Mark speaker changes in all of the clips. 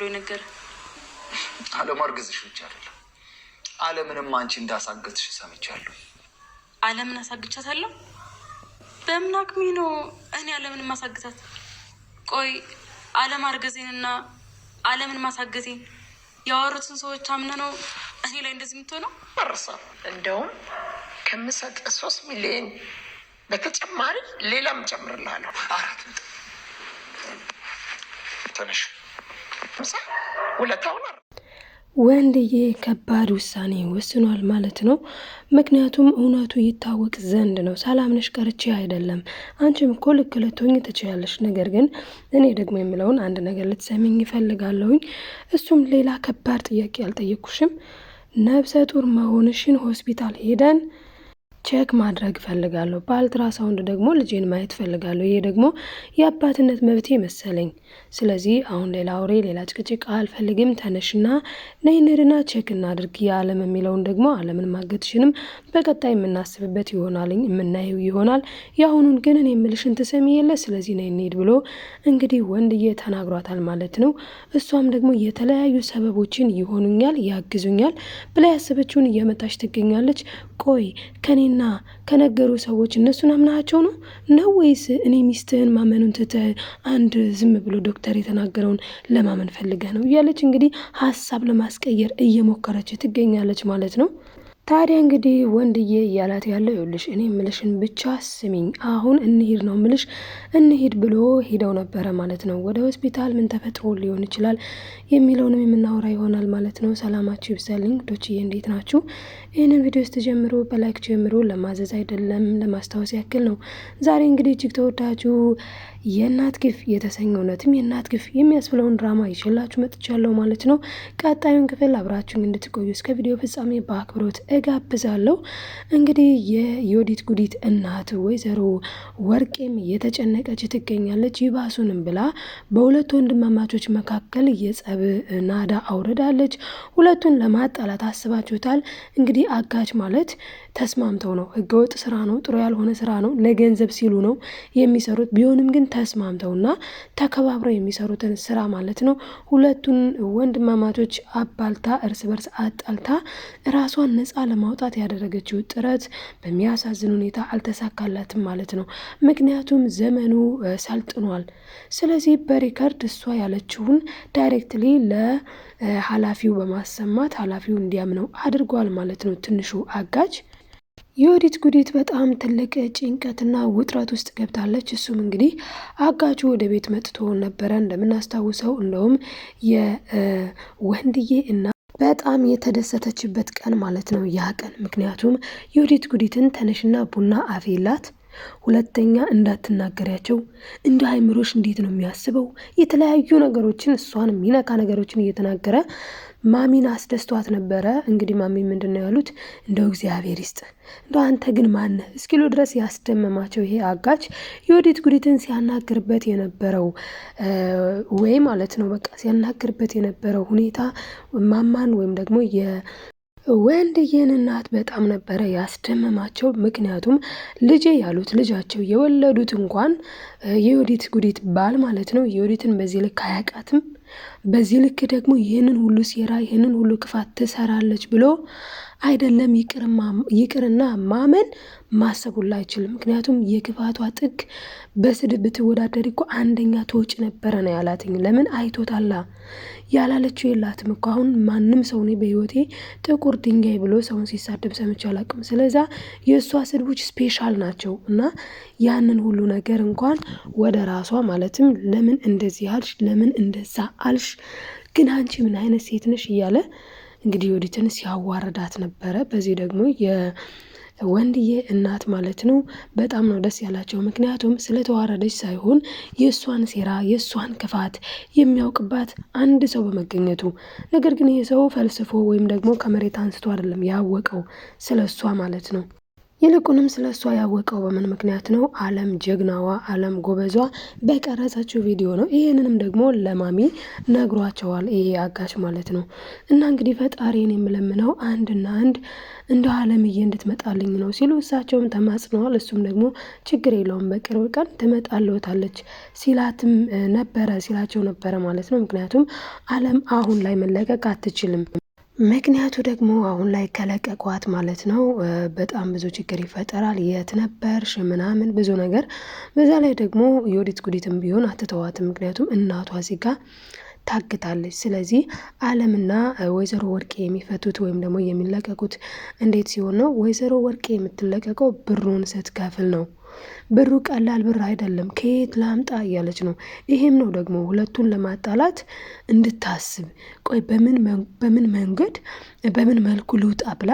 Speaker 1: ብሎ ነገር
Speaker 2: አለማርገዝሽ ብቻ አይደለም አለምንም አንቺ እንዳሳገዝሽ ሰምቻለሁ።
Speaker 1: አለምን አሳግቻታለሁ? በምን አቅሜ ነው እኔ አለምን ማሳግታት? ቆይ አለማርገዜንና አለምን ማሳገዜን ያወሩትን ሰዎች አምነ ነው እኔ ላይ እንደዚህ የምትሆነው?
Speaker 3: በርሳ እንደውም ከምሰጥ 3 ሚሊዮን በተጨማሪ ሌላም ጨምርልሃለሁ።
Speaker 2: 4 ተነሽ
Speaker 3: ሁለታውን
Speaker 4: ወንድዬ ከባድ ውሳኔ ወስኗል ማለት ነው። ምክንያቱም እውነቱ ይታወቅ ዘንድ ነው። ሰላምነሽ ቀርቼ አይደለም፣ አንቺም እኮ ልክ ልትሆኚ ትችያለሽ። ነገር ግን እኔ ደግሞ የምለውን አንድ ነገር ልትሰሚኝ ይፈልጋለሁኝ። እሱም ሌላ ከባድ ጥያቄ አልጠየኩሽም። ነብሰ ጡር መሆንሽን ሆስፒታል ሄደን ቼክ ማድረግ ፈልጋለሁ። በአልትራሳውንድ ደግሞ ልጄን ማየት ፈልጋለሁ። ይሄ ደግሞ የአባትነት መብቴ መሰለኝ። ስለዚህ አሁን ሌላ አውሬ ሌላ ጭቅጭቅ አልፈልግም። ተነሽና ነይንድና ቼክ እናድርግ። የአለም የሚለውን ደግሞ አለምን ማገትሽንም በቀጣይ የምናስብበት ይሆናልኝ የምናየው ይሆናል። የአሁኑን ግን እኔ የምልሽን ትሰሚ የለ። ስለዚህ ነይ እንሂድ ብሎ እንግዲህ ወንድዬ ተናግሯታል ማለት ነው። እሷም ደግሞ የተለያዩ ሰበቦችን ይሆኑኛል ያግዙኛል ብላ ያሰበችውን እየመጣች ትገኛለች። ቆይ ከኔና ከነገሩ ሰዎች እነሱን አምናቸው ነው ወይስ እኔ ሚስትህን ማመኑን ትተህ አንድ ዝም ብሎ ዶክተር የተናገረውን ለማመን ፈልገህ ነው እያለች እንግዲህ ሀሳብ ለማስቀየር እየሞከረች ትገኛለች ማለት ነው። ታዲያ እንግዲህ ወንድዬ እያላት ያለው ይኸውልሽ እኔ ምልሽን ብቻ ስሚኝ፣ አሁን እንሂድ ነው ምልሽ፣ እንሂድ ብሎ ሄደው ነበረ ማለት ነው። ወደ ሆስፒታል ምን ተፈጥሮ ሊሆን ይችላል የሚለውንም የምናወራ ይሆናል ማለት ነው። ሰላማችሁ ይብዛልኝ ዶችዬ፣ እንዴት ናችሁ? ይህንን ቪዲዮ ስትጀምሩ በላይክ ጀምሩ፣ ለማዘዝ አይደለም ለማስታወስ ያክል ነው። ዛሬ እንግዲህ እጅግ ተወዳጁ የእናት ግፍ የተሰኘው እውነትም የእናት ግፍ የሚያስብለውን ድራማ ይዤላችሁ መጥቻለሁ ማለት ነው። ቀጣዩን ክፍል አብራችሁን እንድትቆዩ እስከ ቪዲዮ ፍጻሜ በአክብሮት እጋብዛለሁ። እንግዲህ የዮዲት ጉዲት እናት ወይዘሮ ወርቄም እየተጨነቀች ትገኛለች። ይባሱንም ብላ በሁለት ወንድማማቾች መካከል የጸብ ናዳ አውርዳለች። ሁለቱን ለማጣላት አስባችሁታል። እንግዲህ አጋች ማለት ተስማምተው ነው፣ ህገወጥ ስራ ነው፣ ጥሩ ያልሆነ ስራ ነው፣ ለገንዘብ ሲሉ ነው የሚሰሩት። ቢሆንም ግን ተስማምተውና ተከባብረው የሚሰሩትን ስራ ማለት ነው። ሁለቱን ወንድማማቾች አባልታ እርስ በርስ አጣልታ ራሷን ነፃ ለማውጣት ያደረገችው ጥረት በሚያሳዝን ሁኔታ አልተሳካላትም ማለት ነው። ምክንያቱም ዘመኑ ሰልጥኗል። ስለዚህ በሪከርድ እሷ ያለችውን ዳይሬክትሊ ለኃላፊው በማሰማት ኃላፊው እንዲያምነው አድርጓል ማለት ነው። ትንሹ አጋች የዮዲት ጉዲት በጣም ትልቅ ጭንቀትና ውጥረት ውስጥ ገብታለች። እሱም እንግዲህ አጋቹ ወደ ቤት መጥቶ ነበረ እንደምናስታውሰው። እንደውም የወንድዬ እና በጣም የተደሰተችበት ቀን ማለት ነው ያ ቀን። ምክንያቱም ዮዲት ጉዲትን ተነሽና ቡና አፌላት፣ ሁለተኛ እንዳትናገሪያቸው፣ እንደ አይምሮሽ እንዴት ነው የሚያስበው የተለያዩ ነገሮችን እሷን የሚነካ ነገሮችን እየተናገረ ማሚን አስደስቷት ነበረ። እንግዲህ ማሚ ምንድን ነው ያሉት? እንደው እግዚአብሔር ይስጥ እንደው አንተ ግን ማነህ እስኪሉ ድረስ ያስደመማቸው ይሄ አጋች ዮዲት ጉዲትን ሲያናግርበት የነበረው ወይ ማለት ነው በቃ ሲያናግርበት የነበረው ሁኔታ ማማን ወይም ደግሞ ወንድዬን እናት በጣም ነበረ ያስደመማቸው። ምክንያቱም ልጄ ያሉት ልጃቸው የወለዱት እንኳን የዮዲት ጉዲት ባል ማለት ነው ዮዲትን በዚህ ልክ አያውቃትም። በዚህ ልክ ደግሞ ይህንን ሁሉ ሴራ ይህንን ሁሉ ክፋት ትሰራለች ብሎ አይደለም ይቅርና ማመን ማሰቡላ አይችልም። ምክንያቱም የክፋቷ ጥግ በስድብ ብትወዳደር እኮ አንደኛ ተወጭ ነበረ ነው ያላትኝ። ለምን አይቶታላ ያላለችው የላትም እኮ። አሁን ማንም ሰው እኔ በህይወቴ ጥቁር ድንጋይ ብሎ ሰውን ሲሳደብ ሰምቼ አላውቅም። ስለዛ የእሷ ስድቦች ስፔሻል ናቸው እና ያንን ሁሉ ነገር እንኳን ወደ ራሷ ማለትም ለምን እንደዚህ አልሽ፣ ለምን እንደዛ አልሽ፣ ግን አንቺ ምን አይነት ሴት ነሽ እያለ እንግዲህ ዮዲትን ሲያዋርዳት ነበረ። በዚህ ደግሞ የወንድዬ እናት ማለት ነው በጣም ነው ደስ ያላቸው። ምክንያቱም ስለተዋረደች ሳይሆን የእሷን ሴራ የእሷን ክፋት የሚያውቅባት አንድ ሰው በመገኘቱ። ነገር ግን ይህ ሰው ፈልስፎ ወይም ደግሞ ከመሬት አንስቶ አይደለም ያወቀው ስለ እሷ ማለት ነው። ይልቁንም ስለ እሷ ያወቀው በምን ምክንያት ነው? አለም ጀግናዋ፣ አለም ጎበዟ በቀረጸችው ቪዲዮ ነው። ይህንንም ደግሞ ለማሚ ነግሯቸዋል፣ ይሄ አጋች ማለት ነው። እና እንግዲህ ፈጣሪን የምለምነው አንድና አንድ እንደ አለምዬ እንድትመጣልኝ ነው ሲሉ እሳቸውም ተማጽነዋል። እሱም ደግሞ ችግር የለውም በቅርብ ቀን ትመጣልዎታለች ሲላቸው ነበረ ማለት ነው። ምክንያቱም አለም አሁን ላይ መለቀቅ አትችልም። ምክንያቱ ደግሞ አሁን ላይ ከለቀቋት ማለት ነው በጣም ብዙ ችግር ይፈጠራል። የት ነበርሽ ምናምን ብዙ ነገር። በዛ ላይ ደግሞ የወዲት ጉዲትም ቢሆን አትተዋትም። ምክንያቱም እናቷ እዚህ ጋ ታግታለች። ስለዚህ አለምና ወይዘሮ ወርቄ የሚፈቱት ወይም ደግሞ የሚለቀቁት እንዴት ሲሆን ነው? ወይዘሮ ወርቄ የምትለቀቀው ብሩን ስትከፍል ነው። ብሩ ቀላል ብር አይደለም፣ ከየት ላምጣ እያለች ነው። ይሄም ነው ደግሞ ሁለቱን ለማጣላት እንድታስብ፣ ቆይ በምን መንገድ በምን መልኩ ልውጣ ብላ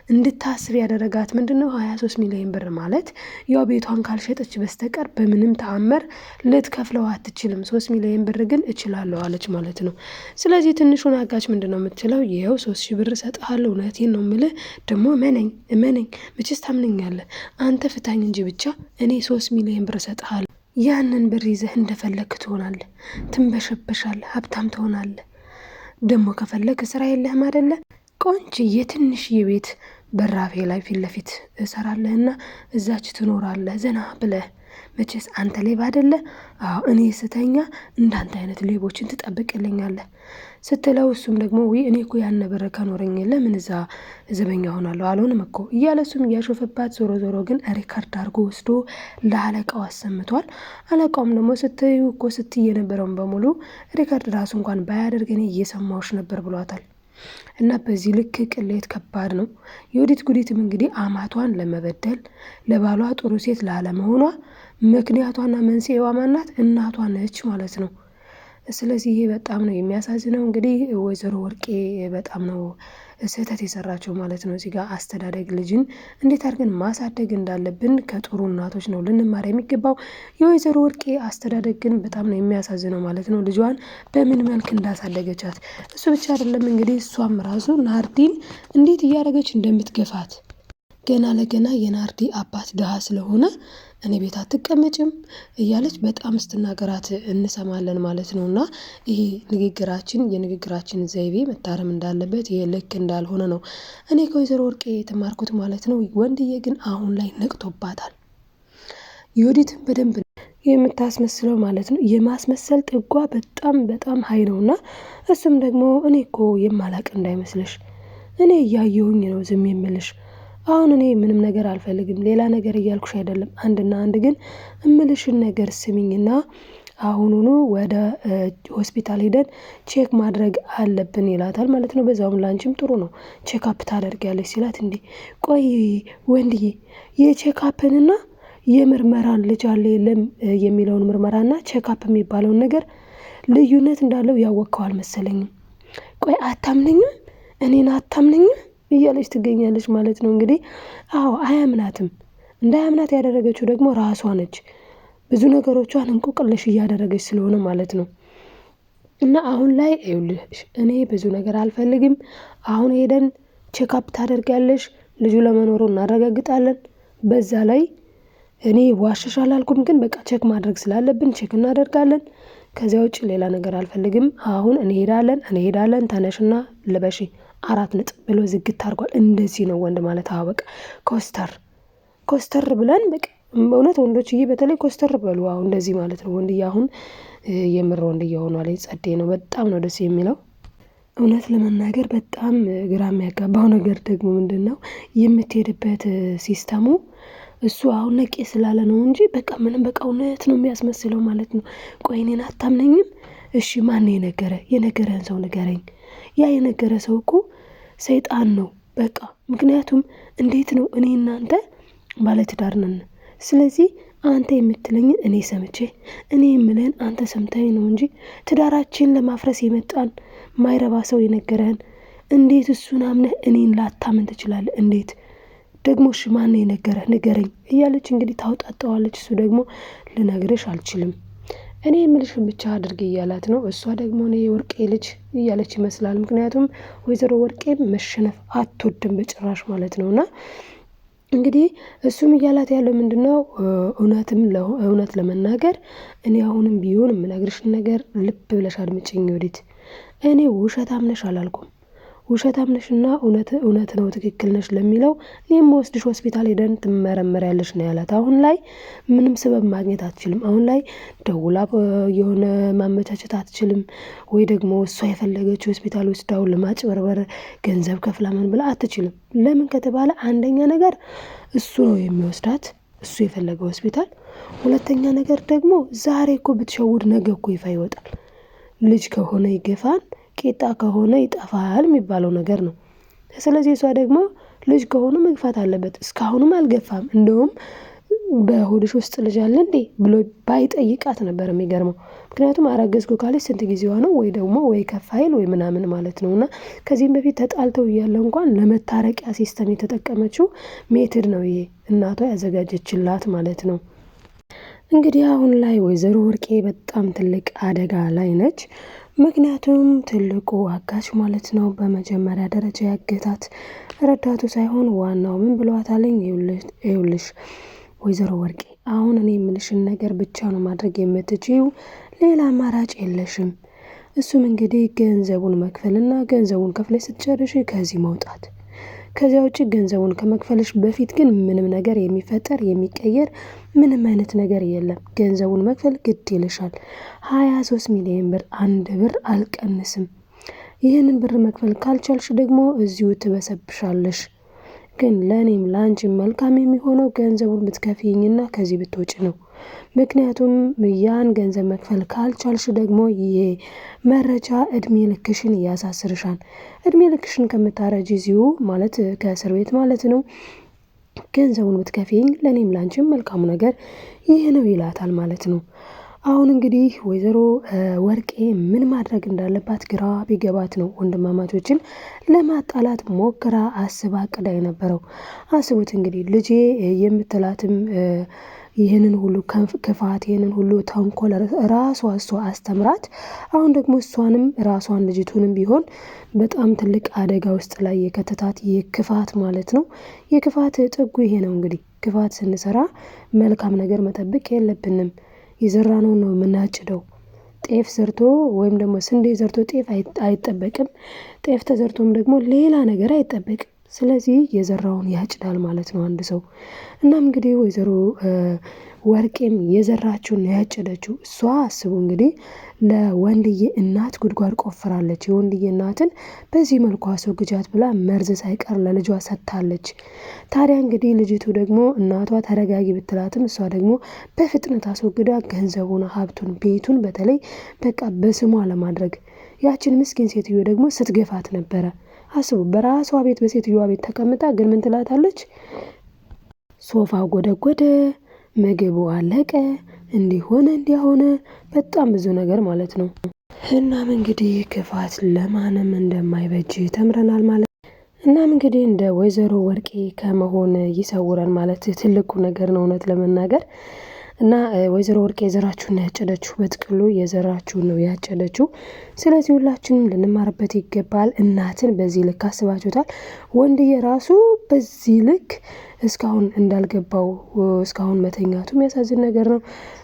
Speaker 4: እንድታስብ ያደረጋት ምንድን ነው? 23 ሚሊዮን ብር ማለት ያው ቤቷን ካልሸጠች በስተቀር በምንም ተአምር ልትከፍለው አትችልም። 3 ሚሊዮን ብር ግን እችላለሁ አለች ማለት ነው። ስለዚህ ትንሹን አጋች ምንድን ነው የምትለው? ይኸው 3,000 ብር እሰጥሃለሁ፣ እውነቴን ነው የምልህ፣ ደግሞ እመነኝ መቼስ ታምነኛለህ፣ አንተ ፍታኝ እንጂ ብቻ እኔ 3 ሚሊዮን ብር እሰጥሃለሁ። ያንን ብር ይዘህ እንደፈለክ ትሆናለህ፣ ትንበሸበሻለህ፣ ሀብታም ትሆናለህ። ደግሞ ከፈለክ ስራ የለህም አይደለ? ቆንጆዬ ትንሽዬ ቤት በራፌ ላይ ፊት ለፊት እሰራለህና እዛች ትኖራለህ ዘና ብለህ። መቼስ አንተ ሌባ አይደለ? አዎ እኔ ስተኛ እንዳንተ አይነት ሌቦችን ትጠብቅልኛለህ ስትለው፣ እሱም ደግሞ እኔ እኮ ያን ብር ከኖረኝ ለምን እዛ ዘበኛ ሆናለሁ አልሆንም እኮ እያለ እሱም እያሾፈባት፣ ዞሮ ዞሮ ግን ሪካርድ አድርጎ ወስዶ ለአለቃው አሰምቷል። አለቃውም ደግሞ ስትይ የነበረውን በሙሉ ሪካርድ ራሱ እንኳን ባያደርግ እኔ እየሰማሁሽ ነበር ብሏታል። እና በዚህ ልክ ቅሌት ከባድ ነው። የወዲት ጉዲትም እንግዲህ አማቷን ለመበደል ለባሏ ጥሩ ሴት ላለመሆኗ ምክንያቷና መንስኤዋ ማናት? እናቷ ነች ማለት ነው። ስለዚህ ይሄ በጣም ነው የሚያሳዝነው። እንግዲህ ወይዘሮ ወርቄ በጣም ነው ስህተት የሰራቸው ማለት ነው። እዚህ ጋር አስተዳደግ ልጅን እንዴት አድርገን ማሳደግ እንዳለብን ከጥሩ እናቶች ነው ልንማር የሚገባው። የወይዘሮ ወርቄ አስተዳደግ ግን በጣም ነው የሚያሳዝነው ማለት ነው። ልጇን በምን መልክ እንዳሳደገቻት እሱ ብቻ አይደለም እንግዲህ እሷም ራሱ ናርዲን እንዴት እያደረገች እንደምትገፋት ገና ለገና የናርዲ አባት ድሃ ስለሆነ እኔ ቤት አትቀመጭም እያለች በጣም ስትናገራት እንሰማለን ማለት ነው። እና ይሄ የንግግራችን ዘይቤ መታረም እንዳለበት፣ ይሄ ልክ እንዳልሆነ ነው እኔ ከወይዘሮ ወርቄ የተማርኩት ማለት ነው። ወንድዬ ግን አሁን ላይ ነቅቶባታል። የወዲትን በደንብ የምታስመስለው ማለት ነው። የማስመሰል ጥጓ በጣም በጣም ሀይ ነው። እና እሱም ደግሞ እኔ እኮ የማላቅ እንዳይመስልሽ፣ እኔ እያየሁኝ ነው ዝም የምልሽ። አሁን እኔ ምንም ነገር አልፈልግም፣ ሌላ ነገር እያልኩሽ አይደለም። አንድና አንድ ግን እምልሽን ነገር ስሚኝና አሁኑኑ ወደ ሆስፒታል ሄደን ቼክ ማድረግ አለብን ይላታል ማለት ነው። በዛውም ላንቺም ጥሩ ነው ቼክአፕ ታደርጊያለሽ ሲላት፣ እንዴ ቆይ ወንድዬ የቼክአፕንና የምርመራን ልጅ አለ የለም የሚለውን ምርመራና ቼክአፕ የሚባለውን ነገር ልዩነት እንዳለው ያወቅከው አልመሰለኝም። ቆይ አታምነኝም? እኔን አታምነኝም እያለች ትገኛለች ማለት ነው። እንግዲህ አዎ አያምናትም። እንዳያምናት ያደረገችው ደግሞ ራሷ ነች። ብዙ ነገሮቿን እንቆቅልሽ እያደረገች ስለሆነ ማለት ነው። እና አሁን ላይ ይኸውልሽ እኔ ብዙ ነገር አልፈልግም። አሁን ሄደን ቼክአፕ ታደርጊያለሽ፣ ልጁ ለመኖሩ እናረጋግጣለን። በዛ ላይ እኔ ዋሽሽ አላልኩም፣ ግን በቃ ቼክ ማድረግ ስላለብን ቼክ እናደርጋለን። ከዚያ ውጭ ሌላ ነገር አልፈልግም። አሁን እንሄዳለን፣ ተነሽና ልበሺ 4 ነጥብ ብሎ ዝግት አድርጓል። እንደዚህ ነው ወንድ ማለት። በቃ ኮስተር ብለን በቃ በእውነት ወንዶችዬ በተለይ ኮስተር በሉ። አሁን እንደዚህ ማለት ነው ወንድዬ። አሁን የምር ወንድዬ ሆኗል። ጸዴ ነው። በጣም ነው ደስ የሚለው። እውነት ለመናገር በጣም ግራ የሚያጋባው ነገር ደግሞ ምንድን ነው የምትሄድበት ሲስተሙ እሱ አሁን ነቄ ስላለ ነው እንጂ በቃ ምንም በቃ እውነት ነው የሚያስመስለው ማለት ነው። ቆይ እኔን አታምነኝም? እሺ ማን የነገረህን ሰው ንገረኝ። ያ የነገረ ሰው እኮ ሰይጣን ነው በቃ። ምክንያቱም እንዴት ነው እኔ እናንተ ባለትዳር ነን። ስለዚህ አንተ የምትለኝን እኔ ሰምቼ እኔ የምልህን አንተ ሰምተኝ ነው እንጂ ትዳራችን ለማፍረስ የመጣን ማይረባ ሰው የነገረህን እንዴት እሱን አምነህ እኔን ላታምን ትችላለህ? እንዴት ደግሞ እሺ ማን የነገረህ ንገረኝ እያለች እንግዲህ ታውጣጣዋለች። እሱ ደግሞ ልነግርሽ አልችልም፣ እኔ የምልሽን ብቻ አድርግ እያላት ነው። እሷ ደግሞ እኔ የወርቄ ልጅ እያለች ይመስላል። ምክንያቱም ወይዘሮ ወርቄ መሸነፍ አትወድም በጭራሽ ማለት ነውና እንግዲህ እሱም እያላት ያለው ምንድነው እውነት ለመናገር እኔ አሁንም ቢሆን የምነግርሽን ነገር ልብ ብለሽ አድምጪኝ ወዲት እኔ ውሸታም ነሽ አላልኩም። ውሸታም ነሽና እውነት ነው ትክክል ነሽ ለሚለው እኔም ወስድሽ ሆስፒታል ሄደን ትመረመሪያለሽ ነው ያላት። አሁን ላይ ምንም ስበብ ማግኘት አትችልም። አሁን ላይ ደውላ የሆነ ማመቻቸት አትችልም። ወይ ደግሞ እሷ የፈለገችው ሆስፒታል ወስዳው ለማጭበርበር ገንዘብ ከፍላ ምን ብላ አትችልም። ለምን ከተባለ አንደኛ ነገር እሱ ነው የሚወስዳት፣ እሱ የፈለገው ሆስፒታል። ሁለተኛ ነገር ደግሞ ዛሬ እኮ ብትሸውድ ነገ እኮ ይፋ ይወጣል። ልጅ ከሆነ ይገፋል፣ ቄጣ ከሆነ ይጠፋል የሚባለው ነገር ነው። ስለዚህ እሷ ደግሞ ልጅ ከሆነ መግፋት አለበት። እስካሁንም አልገፋም። እንደውም በሆድሽ ውስጥ ልጅ አለ እንዴ ብሎ ባይጠይቃት ነበር የሚገርመው። ምክንያቱም አረገዝኩ ካለች ስንት ጊዜዋ ነው? ወይ ደግሞ ወይ ከፋይል ወይ ምናምን ማለት ነው። እና ከዚህም በፊት ተጣልተው እያለ እንኳን ለመታረቂያ ሲስተም የተጠቀመችው ሜትድ ነው ይሄ፣ እናቷ ያዘጋጀችላት ማለት ነው። እንግዲህ አሁን ላይ ወይዘሮ ወርቄ በጣም ትልቅ አደጋ ላይ ነች። ምክንያቱም ትልቁ አጋች ማለት ነው በመጀመሪያ ደረጃ ያገታት ረዳቱ ሳይሆን ዋናው ምን ብለዋታለኝ? ይኸውልሽ ወይዘሮ ወርቄ አሁን እኔ የምልሽን ነገር ብቻ ነው ማድረግ የምትችይው፣ ሌላ አማራጭ የለሽም። እሱም እንግዲህ ገንዘቡን መክፈልና ገንዘቡን ከፍለሽ ስትጨርሽ ከዚህ መውጣት። ከዚያ ውጭ ገንዘቡን ከመክፈልሽ በፊት ግን ምንም ነገር የሚፈጠር የሚቀየር ምንም አይነት ነገር የለም። ገንዘቡን መክፈል ግድ ይልሻል። 23 ሚሊዮን ብር፣ አንድ ብር አልቀንስም። ይህንን ብር መክፈል ካልቻልሽ ደግሞ እዚሁ ትበሰብሻለሽ። ግን ለእኔም ለአንቺም መልካም የሚሆነው ገንዘቡን ብትከፍይኝና ከዚህ ብትወጪ ነው። ምክንያቱም ያን ገንዘብ መክፈል ካልቻልሽ ደግሞ ይሄ መረጃ እድሜ ልክሽን ያሳስርሻል። እድሜ ልክሽን ከምታረጂ እዚሁ ማለት ከእስር ቤት ማለት ነው። ገንዘቡን ብትከፍይኝ ለእኔም ላንቺም መልካሙ ነገር ይህ ነው ይላታል ማለት ነው። አሁን እንግዲህ ወይዘሮ ወርቄ ምን ማድረግ እንዳለባት ግራ ቢገባት ነው ወንድማማቾችን ለማጣላት ሞክራ አስባ አቅዳ የነበረው። አስቡት እንግዲህ ልጄ የምትላትም ይህንን ሁሉ ክፋት ይህንን ሁሉ ተንኮል ራሷ እሷ አስተምራት። አሁን ደግሞ እሷንም ራሷን ልጅቱንም ቢሆን በጣም ትልቅ አደጋ ውስጥ ላይ የከተታት የክፋት ማለት ነው። የክፋት ጥጉ ይሄ ነው እንግዲህ። ክፋት ስንሰራ መልካም ነገር መጠበቅ የለብንም። የዘራነው ነው የምናጭደው። ጤፍ ዘርቶ ወይም ደግሞ ስንዴ ዘርቶ ጤፍ አይጠበቅም። ጤፍ ተዘርቶም ደግሞ ሌላ ነገር አይጠበቅም። ስለዚህ የዘራውን ያጭዳል ማለት ነው አንድ ሰው። እናም እንግዲህ ወይዘሮ ወርቄም የዘራችውን ያጨደችው እሷ። አስቡ እንግዲህ ለወንድዬ እናት ጉድጓድ ቆፍራለች። የወንድዬ እናትን በዚህ መልኩ አስወግጃት ብላ መርዝ ሳይቀር ለልጇ ሰጥታለች። ታዲያ እንግዲህ ልጅቱ ደግሞ እናቷ ተረጋጊ ብትላትም እሷ ደግሞ በፍጥነት አስወግዳ ገንዘቡን፣ ሀብቱን፣ ቤቱን በተለይ በቃ በስሟ ለማድረግ ያችን ምስኪን ሴትዮ ደግሞ ስትገፋት ነበረ። አስቡ በራሷ ቤት በሴትዮዋ ቤት ተቀምጣ ግን ምን ትላታለች? ሶፋ ጎደጎደ፣ ምግቡ አለቀ፣ እንዲሆነ እንዲሆነ በጣም ብዙ ነገር ማለት ነው። እናም እንግዲህ ክፋት ለማንም እንደማይበጅ ተምረናል ማለት። እናም እንግዲህ እንደ ወይዘሮ ወርቄ ከመሆን ይሰውረን ማለት ትልቁ ነገር ነው እውነት ለመናገር። እና ወይዘሮ ወርቄ የዘራችሁን ያጨደችው፣ በጥቅሉ የዘራችሁን ነው ያጨደችው። ስለዚህ ሁላችንም ልንማርበት ይገባል። እናትን በዚህ ልክ አስባችሁታል? ወንድዬ ራሱ በዚህ ልክ እስካሁን እንዳልገባው እስካሁን መተኛቱ የሚያሳዝን ነገር ነው።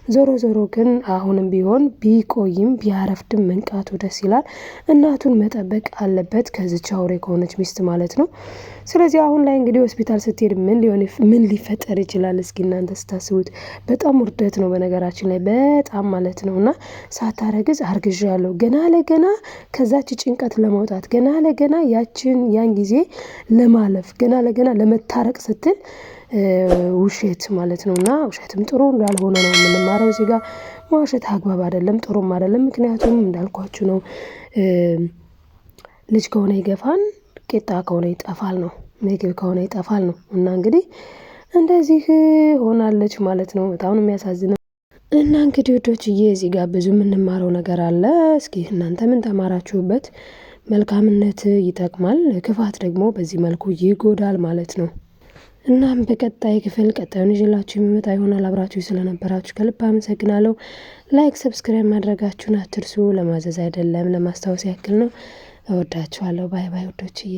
Speaker 4: ዞሮ ዞሮ ግን አሁንም ቢሆን ቢቆይም ቢያረፍድም መንቃቱ ደስ ይላል። እናቱን መጠበቅ አለበት ከዚች አውሬ ከሆነች ሚስት ማለት ነው። ስለዚህ አሁን ላይ እንግዲህ ሆስፒታል ስትሄድ ምን ሊፈጠር ይችላል? እስኪ እናንተ ስታስቡት በጣም ውርደት ነው በነገራችን ላይ በጣም ማለት ነው። እና ሳታረግዝ አርግዣለሁ ገና ለገና ከዛች ጭንቀት ለመውጣት ገና ለገና ያን ጊዜ ለማለፍ ገና ለገና ለመታረቅ ስትል ውሸት ማለት ነው። እና ውሸትም ጥሩ እንዳልሆነ ነው የምንማረው እዚህ ጋር። መዋሸት አግባብ አይደለም፣ ጥሩም አይደለም። ምክንያቱም እንዳልኳችሁ ነው ልጅ ከሆነ ይገፋን፣ ቄጣ ከሆነ ይጠፋል ነው፣ ምግብ ከሆነ ይጠፋል ነው። እና እንግዲህ እንደዚህ ሆናለች ማለት ነው። በጣም ነው የሚያሳዝነው። እና እንግዲህ ወዶችዬ እዚህ ጋር ብዙ የምንማረው ነገር አለ። እስኪ እናንተ ምን ተማራችሁበት? መልካምነት ይጠቅማል፣ ክፋት ደግሞ በዚህ መልኩ ይጎዳል ማለት ነው። እናም በቀጣይ ክፍል ቀጣዩን ይዤላችሁ የሚመጣ ይሆናል። አብራችሁ ስለነበራችሁ ከልብ አመሰግናለሁ። ላይክ፣ ሰብስክራይብ ማድረጋችሁን አትርሱ። ለማዘዝ አይደለም ለማስታወስ ያክል ነው። እወዳችኋለሁ። ባይ ባይ ወዶችዬ።